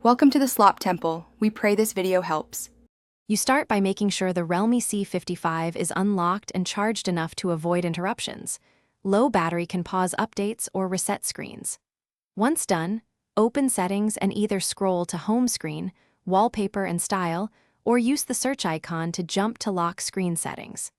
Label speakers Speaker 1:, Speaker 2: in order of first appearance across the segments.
Speaker 1: Welcome to the Slop Temple. We pray this video helps.
Speaker 2: You start by making sure the Realme C55 is unlocked and charged enough to avoid interruptions. Low battery can pause updates or reset screens. Once done, open Settings and either scroll to Home Screen, Wallpaper and Style, or use the search icon to jump to lock screen settings.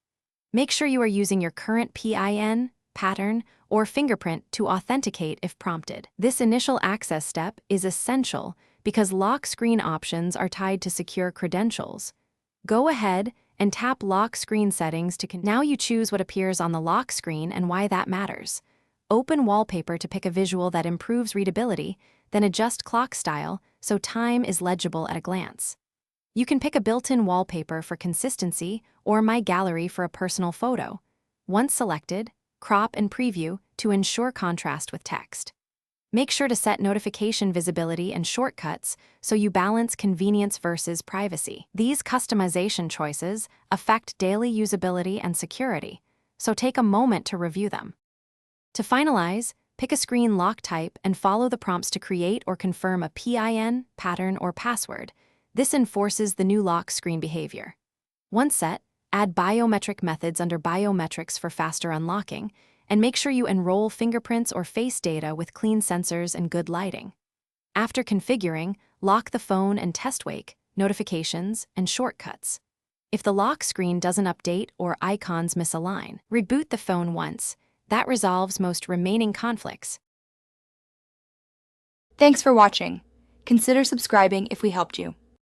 Speaker 2: Make sure you are using your current PIN, pattern, or fingerprint to authenticate if prompted. This initial access step is essential because lock screen options are tied to secure credentials. Go ahead and tap Lock Screen Settings to now you choose what appears on the lock screen and why that matters. Open Wallpaper to pick a visual that improves readability, then adjust clock style so time is legible at a glance. You can pick a built-in wallpaper for consistency or My Gallery for a personal photo. Once selected, crop and preview to ensure contrast with text. Make sure to set notification visibility and shortcuts so you balance convenience versus privacy. These customization choices affect daily usability and security, so take a moment to review them. To finalize, pick a screen lock type and follow the prompts to create or confirm a PIN, pattern, or password. This enforces the new lock screen behavior. Once set, add biometric methods under Biometrics for faster unlocking, and make sure you enroll fingerprints or face data with clean sensors and good lighting. After configuring, lock the phone and test wake, notifications, and shortcuts. If the lock screen doesn't update or icons misalign, reboot the phone once. That resolves most remaining conflicts.
Speaker 1: Thanks for watching. Consider subscribing if we helped you.